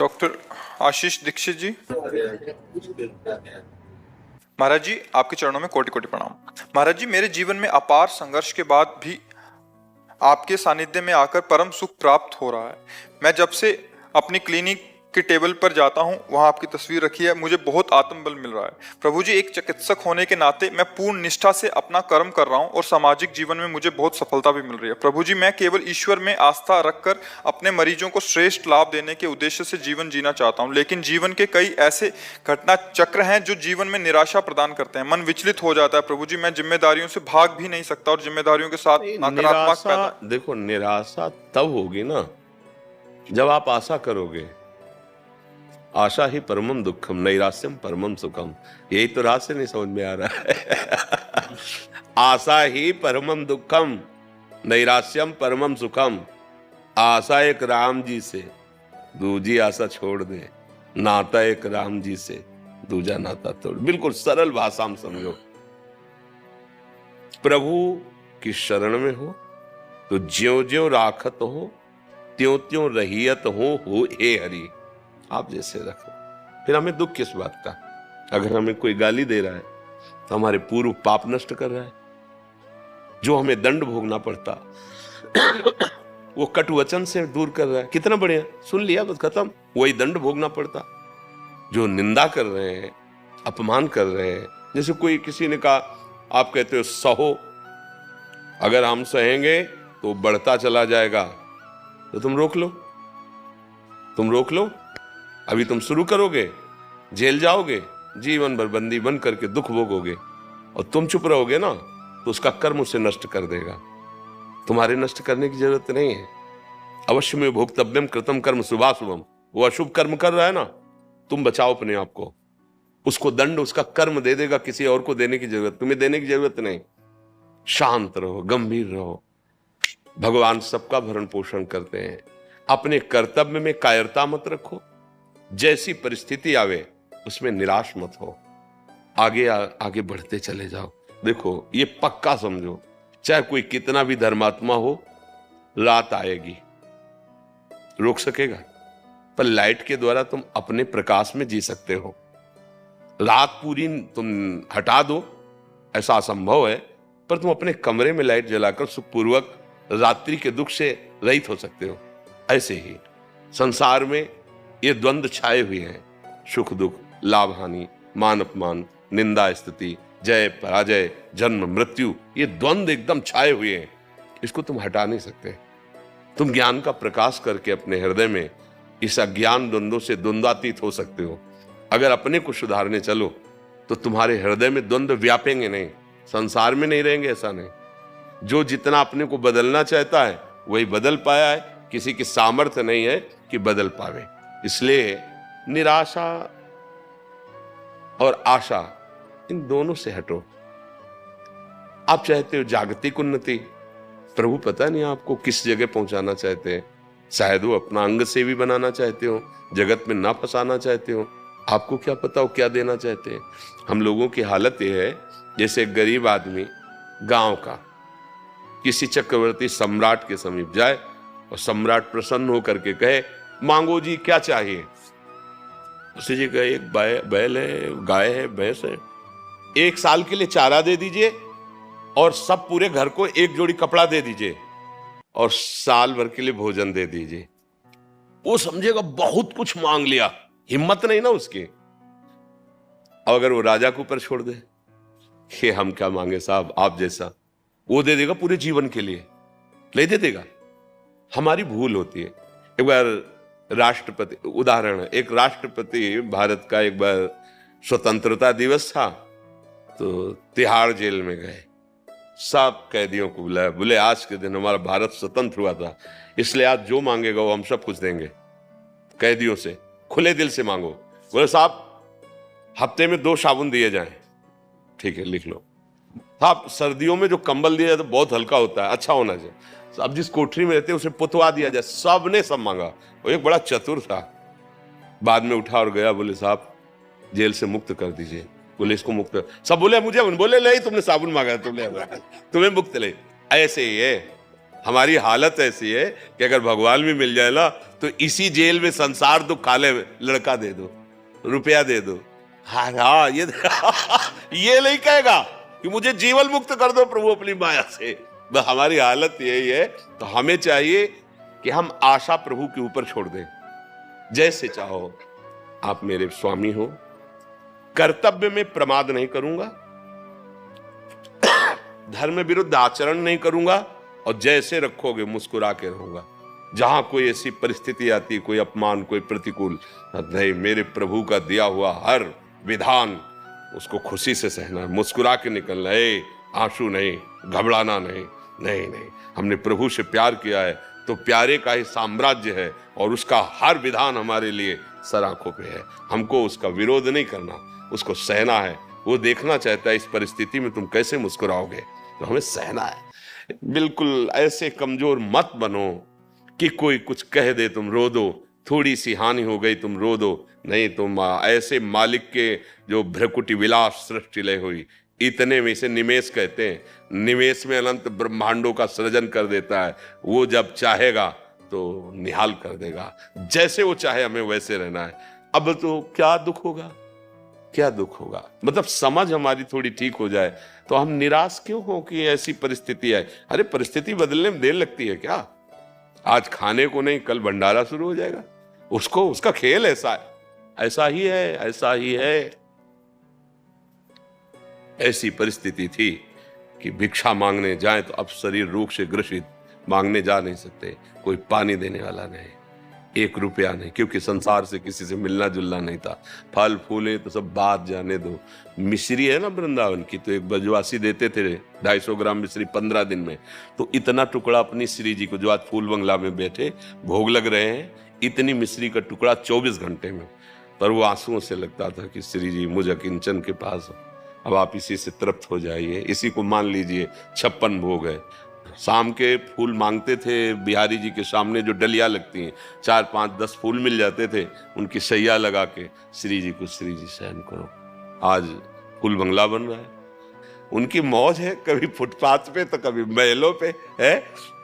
Doctor आशीष दीक्षित जी। महाराज जी, आपके चरणों में कोटि कोटि प्रणाम। महाराज जी, मेरे जीवन में अपार संघर्ष के बाद भी आपके सानिध्य में आकर परम सुख प्राप्त हो रहा है। मैं जब से अपनी क्लिनिक के टेबल पर जाता हूं, वहां आपकी तस्वीर रखी है, मुझे बहुत आत्मबल मिल रहा है। प्रभु जी, एक चिकित्सक होने के नाते मैं पूर्ण निष्ठा से अपना कर्म कर रहा हूं और सामाजिक जीवन में मुझे बहुत सफलता भी मिल रही है। प्रभु जी, मैं केवल ईश्वर में आस्था रखकर अपने मरीजों को श्रेष्ठ लाभ देने के उद्देश्य से जीवन जीना चाहता हूं, लेकिन जीवन के कई ऐसे घटना चक्र हैं जो जीवन में निराशा प्रदान करते हैं। मन विचलित हो जाता है। प्रभु जी, मैं जिम्मेदारियों से भाग भी नहीं सकता और जिम्मेदारियों के साथ निराशा, देखो निराशा तब होगी ना जब आप आशा करोगे। आशा ही परमम दुखम नैराश्यम परमम सुखम। यही तो रात से नहीं समझ में आ रहा है। आशा ही परमम दुखम नैराश्यम परमम सुखम। आशा एक राम जी से, दूजी आशा छोड़ दे। नाता एक राम जी से, दूजा नाता तोड़। बिल्कुल सरल भाषा में समझो। प्रभु की शरण में हो तो ज्यों ज्यों राखत हो, त्यों त्यों रहियत हो हे हरि। आप जैसे रखो। फिर हमें दुख किस बात का? अगर हमें कोई गाली दे रहा है तो हमारे पूर्व पाप नष्ट कर रहा है। जो हमें दंड भोगना पड़ता वो कट वचन से दूर कर रहा है। कितना बढ़िया, सुन लिया बस खत्म। वही दंड भोगना पड़ता। जो निंदा कर रहे हैं, अपमान कर रहे हैं, जैसे कोई किसी ने कहा, आप कहते हो सहो, अगर हम सहेंगे तो बढ़ता चला जाएगा, तो तुम रोक लो। तुम रोक लो। अभी तुम शुरू करोगे, जेल जाओगे, जीवन भर बंदी बन करके दुख भोगोगे। और तुम चुप रहोगे ना तो उसका कर्म उसे नष्ट कर देगा। तुम्हारे नष्ट करने की जरूरत नहीं है। अवश्य में भोक्तव्यम कृतम कर्म शुभाशुभम। वो अशुभ कर्म कर रहा है ना, तुम बचाओ अपने आप को। उसको दंड उसका कर्म दे देगा। किसी और को देने की जरूरत, तुम्हें देने की जरूरत नहीं। शांत रहो, गंभीर रहो। भगवान सबका भरण पोषण करते हैं। अपने कर्तव्य में कायरता मत रखो। जैसी परिस्थिति आवे उसमें निराश मत हो। आगे आगे बढ़ते चले जाओ। देखो, ये पक्का समझो, चाहे कोई कितना भी धर्मात्मा हो, रात आएगी। रोक सकेगा? पर लाइट के द्वारा तुम अपने प्रकाश में जी सकते हो। रात पूरी तुम हटा दो, ऐसा असंभव है, पर तुम अपने कमरे में लाइट जलाकर सुखपूर्वक रात्रि के दुख से रहित हो सकते हो। ऐसे ही संसार में ये द्वंद्व छाए हुए हैं। सुख दुख, लाभ हानि, मान अपमान, निंदा स्तुति, जय पराजय, जन्म मृत्यु, ये द्वंद्व एकदम छाए हुए हैं। इसको तुम हटा नहीं सकते। तुम ज्ञान का प्रकाश करके अपने हृदय में इस अज्ञान द्वंद्वों से द्वंद्वातीत हो सकते हो। अगर अपने को सुधारने चलो तो तुम्हारे हृदय में द्वंद्व व्यापेंगे नहीं। संसार में नहीं रहेंगे, ऐसा नहीं। जो जितना अपने को बदलना चाहता है वही बदल पाया है। किसी की सामर्थ्य नहीं है कि बदल पावे। इसलिए निराशा और आशा, इन दोनों से हटो। आप चाहते हो जागतिक उन्नति, प्रभु पता नहीं आपको किस जगह पहुंचाना चाहते हैं। शायद वो अपना अंग सेवी बनाना चाहते हो, जगत में ना फंसाना चाहते हो। आपको क्या पता हो क्या देना चाहते हैं। हम लोगों की हालत यह है जैसे एक गरीब आदमी गांव का किसी चक्रवर्ती सम्राट के समीप जाए और सम्राट प्रसन्न होकर के कहे, मांगो जी क्या चाहिए। उसे जी कहे, एक बैल है, गाय है, भैंस है, 1 साल के लिए चारा दे दीजिए और सब पूरे घर को 1 जोड़ी कपड़ा दे दीजिए और साल भर के लिए भोजन दे दीजिए। वो समझेगा बहुत कुछ मांग लिया, हिम्मत नहीं ना उसकी। अब अगर वो राजा के ऊपर छोड़ दे कि हम क्या मांगे साहब, आप जैसा, वो दे देगा पूरे जीवन के लिए, नहीं दे देगा। हमारी भूल होती है। एक बार राष्ट्रपति, उदाहरण है, एक राष्ट्रपति भारत का, एक बार स्वतंत्रता दिवस था तो तिहाड़ जेल में गए। सब कैदियों को बुलाया, बोले आज के दिन हमारा भारत स्वतंत्र हुआ था, इसलिए आज जो मांगेगा वो हम सब कुछ देंगे। कैदियों से खुले दिल से मांगो। बोले साहब हफ्ते में 2 साबुन दिए जाएं। ठीक है, लिख लो। साहब सर्दियों में जो कंबल दिया जाए तो बहुत हल्का होता है, अच्छा होना चाहिए। अब जिस कोठरी में रहते हैं उसे पुतवा दिया जाए। सब ने सब मांगा। वो एक बड़ा चतुर था, बाद में उठा और गया, बोले साहब जेल से मुक्त कर दीजिए। बोले इसको मुक्त, सब बोले मुझे, बोले नहीं तुमने साबुन मांगा, तुम्हें मुक्त ले। ऐसे ही है, हमारी हालत ऐसी है कि अगर भगवान भी मिल जाए ना तो इसी जेल में संसार दुख खा ले, लड़का दे दो, रुपया दे दो। हाँ हाँ, ये ये नहीं कहेगा कि मुझे जीवन मुक्त कर दो प्रभु अपनी माया से। बस हमारी हालत यही है। तो हमें चाहिए कि हम आशा प्रभु के ऊपर छोड़ दें। जैसे चाहो आप मेरे स्वामी हो, कर्तव्य में प्रमाद नहीं करूंगा, धर्म विरुद्ध आचरण नहीं करूंगा, और जैसे रखोगे मुस्कुरा के रहूंगा। जहां कोई ऐसी परिस्थिति आती, कोई अपमान, कोई प्रतिकूल, नहीं, मेरे प्रभु का दिया हुआ हर विधान उसको खुशी से सहना, मुस्कुरा के निकलना है, आंसू नहीं, घबराना नहीं। नहीं नहीं, हमने प्रभु से प्यार किया है तो प्यारे का ही साम्राज्य है और उसका हर विधान हमारे लिए सर आंखों पे है। हमको उसका विरोध नहीं करना, उसको सहना है। वो देखना चाहता है इस परिस्थिति में तुम कैसे मुस्कुराओगे, तो हमें सहना है। बिल्कुल ऐसे कमजोर मत बनो कि कोई कुछ कह दे तुम रो दो, थोड़ी सी हानि हो गई तुम रो दो। नहीं, तुम ऐसे मालिक के जो भ्रकुटी विलास सृष्टि लय हुई, इतने में से निमेष कहते हैं, निमेष में अनंत ब्रह्मांडों का सृजन कर देता है। वो जब चाहेगा तो निहाल कर देगा। जैसे वो चाहे हमें वैसे रहना है। अब तो क्या दुख होगा, क्या दुख होगा, मतलब समझ हमारी थोड़ी ठीक हो जाए तो हम निराश क्यों हो कि ऐसी परिस्थिति है। अरे परिस्थिति बदलने में देर लगती है क्या? आज खाने को नहीं, कल भंडारा शुरू हो जाएगा। उसको उसका खेल ऐसा है, ऐसा ही है, ऐसा ही है। ऐसी परिस्थिति थी कि भिक्षा मांगने जाए तो अब शरीर रोग से ग्रसित, मांगने जा नहीं सकते, कोई पानी देने वाला नहीं, 1 रुपया नहीं, क्योंकि संसार से किसी से मिलना जुलना नहीं था। फल फूले तो सब बात जाने दो। मिश्री है ना वृंदावन की, तो एक ब्रजवासी देते थे 250 ग्राम मिश्री 15 दिन में। तो इतना टुकड़ा अपनी श्री जी को, जो आज फूल बंगला में बैठे भोग लग रहे हैं, इतनी मिश्री का टुकड़ा 24 घंटे में। पर वो आंसुओं से लगता था कि श्री जी मुझ अकिंचन के पास, अब आप इसी से तृप्त हो जाइए, इसी को मान लीजिए 56 भोग है। शाम के फूल मांगते थे बिहारी जी के सामने, जो डलिया लगती हैं, 4, 5, 10 फूल मिल जाते थे, उनकी सैया लगा के श्री जी को, श्री जी सहन करो। आज फूल बंगला बन रहा है। उनकी मौज है, कभी फुटपाथ पे तो कभी महलों पे है,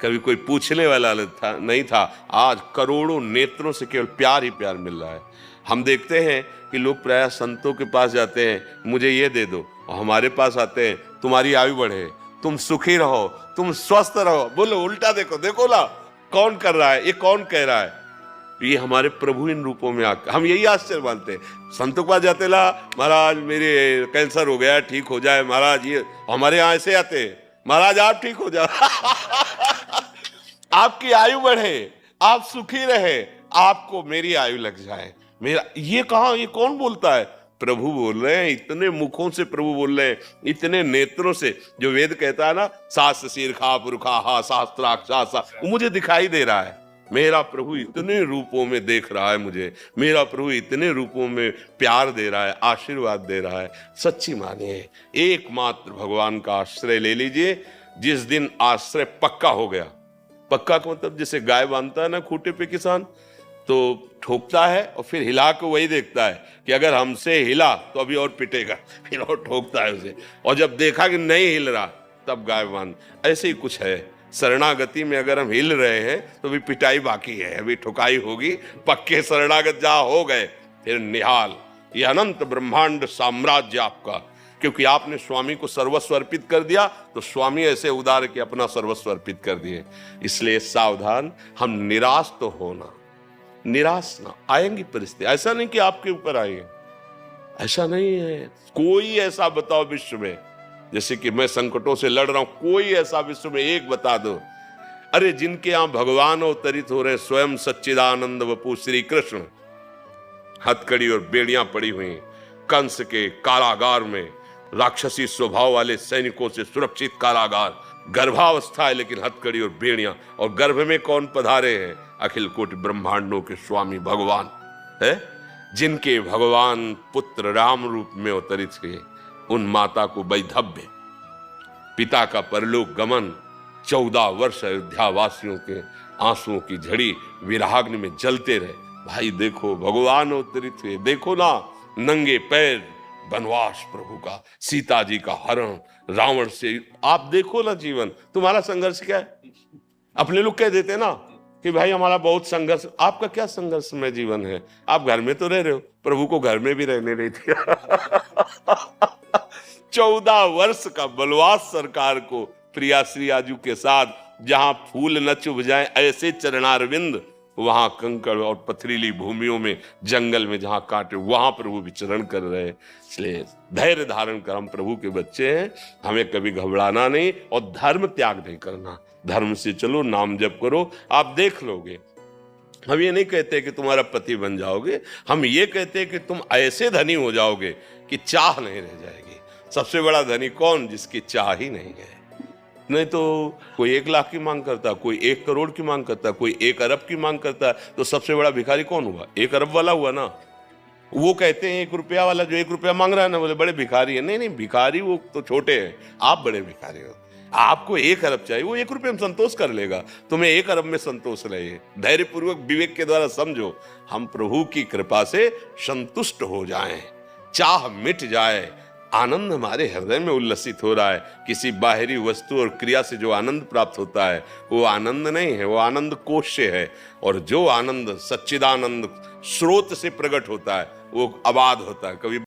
कभी कोई पूछने वाला नहीं था। आज करोड़ों नेत्रों से केवल प्यार ही प्यार मिल रहा है। हम देखते हैं कि लोग प्रायः संतों के पास जाते हैं, मुझे ये दे दो, और हमारे पास आते हैं, तुम्हारी आयु बढ़े, तुम सुखी रहो, तुम स्वस्थ रहो। बोलो उल्टा देखो, देखो ना कौन कर रहा है, ये कौन कह रहा है? ये हमारे प्रभु इन रूपों में आकर हम यही आश्चर्य मानते हैं। संतों के पास जाते ला, महाराज मेरे कैंसर हो गया, ठीक हो जाए महाराज। ये हमारे यहाँ ऐसे आते हैं, महाराज आप ठीक हो जाओ आपकी आयु बढ़े, आप सुखी रहे, आपको मेरी आयु लग जाए। मेरा ये कहा, ये कौन बोलता है? प्रभु बोल रहे हैं। इतने मुखों से प्रभु बोल रहे हैं, इतने नेत्रों से। जो वेद कहता है ना, सास शीर्षा पुरखा हा शास्त्राक्षा, वो मुझे दिखाई दे रहा है। मेरा प्रभु इतने रूपों में देख रहा है मुझे, मेरा प्रभु इतने रूपों में प्यार दे रहा है, आशीर्वाद दे रहा है। सच्ची मानिए, एकमात्र भगवान का आश्रय ले लीजिए। जिस दिन आश्रय पक्का हो गया, पक्का का मतलब जैसे गाय बांधता है ना खूंटे पे किसान, तो ठोकता है और फिर हिला के वही देखता है कि अगर हमसे हिला तो अभी और पिटेगा, फिर और ठोकता है उसे, और जब देखा कि नहीं हिल रहा तब गाय बांध। ऐसे ही कुछ है शरणागति में, अगर हम हिल रहे हैं तो अभी पिटाई बाकी है, अभी ठुकाई होगी। पक्के शरणागत जहां हो गए फिर निहाल। ये अनंत ब्रह्मांड साम्राज्य आपका, क्योंकि आपने स्वामी को सर्वस्व अर्पित कर दिया, तो स्वामी ऐसे उदार के अपना सर्वस्व अर्पित कर दिए। इसलिए सावधान, हम निराश तो होना, निराश ना। आएंगी परिस्थिति, ऐसा नहीं कि आपके ऊपर आएंगे, ऐसा नहीं है। कोई ऐसा बताओ विश्व में, जैसे कि मैं संकटों से लड़ रहा हूं, कोई ऐसा विश्व में एक बता दो, अरे जिनके यहां भगवान अवतरित हो रहे, स्वयं सच्चिदानंद वपु श्री कृष्ण, हथकड़ी और बेड़ियां पड़ी हुई, कंस के कारागार में, राक्षसी स्वभाव वाले सैनिकों से सुरक्षित कारागार, गर्भावस्था है लेकिन हथकड़ी और बेड़ियां, और गर्भ में कौन पधारे हैं? अखिल कोटि ब्रह्मांडों के स्वामी भगवान है, जिनके भगवान पुत्र राम रूप में अवतरित हुए। उन माता को वैधव्य, पिता का परलोक गमन, 14 वर्ष अयोध्या वासियों के आंसुओं की झड़ी विराग्नि में जलते रहे। भाई देखो भगवान अवतरित हुए, देखो ना नंगे पैर वनवास प्रभु का, सीता जी का हरण, रावण से। आप देखो ना जीवन, तुम्हारा संघर्ष क्या है? अपने लोग कह देते ना कि भाई हमारा बहुत संघर्ष। आपका क्या संघर्ष में जीवन है? आप घर में तो रह रहे हो, प्रभु को घर में भी रहने नहीं दिया। 14 वर्ष का वनवास सरकार को प्रिया श्री आजू के साथ, जहां फूल न चुभ जाए ऐसे चरणारविंद, वहां कंकड़ और पथरीली भूमियों में, जंगल में जहां काटे, वहां प्रभु विचरण कर रहे हैं। इसलिए धैर्य धारण कर, हम प्रभु के बच्चे हैं, हमें कभी घबराना नहीं और धर्म त्याग नहीं करना। धर्म से चलो, नाम जप करो, आप देख लोगे। हम ये नहीं कहते कि तुम्हारा पति बन जाओगे, हम ये कहते हैं कि तुम ऐसे धनी हो जाओगे कि चाह नहीं रह जाएगी। सबसे बड़ा धनी कौन? जिसकी चाह ही नहीं है। नहीं तो कोई 1 लाख की मांग करता, कोई 1 करोड़ की मांग करता, कोई 1 अरब की मांग करता, तो सबसे बड़ा भिखारी कौन हुआ? 1 अरब वाला हुआ ना। वो कहते हैं 1 रुपया वाला, जो 1 रुपया मांग रहा है ना, बोले बड़े भिखारी है। नहीं नहीं, भिखारी वो तो छोटे हैं, आप बड़े भिखारी हो। आपको 1 अरब चाहिए, वो 1 रुपये में संतोष कर लेगा, तुम्हें 1 अरब में संतोष रहे। धैर्यपूर्वक विवेक के द्वारा समझो, हम प्रभु की कृपा से संतुष्ट हो जाएं, चाह मिट जाए, आनंद हमारे हृदय में उल्लसित हो रहा है। किसी बाहरी वस्तु और क्रिया से जो आनंद प्राप्त होता है वो आनंद नहीं है, वो आनंद कोश से है। और जो आनंद सच्चिदानंद स्रोत से प्रकट होता है वो अबाध होता है, कभी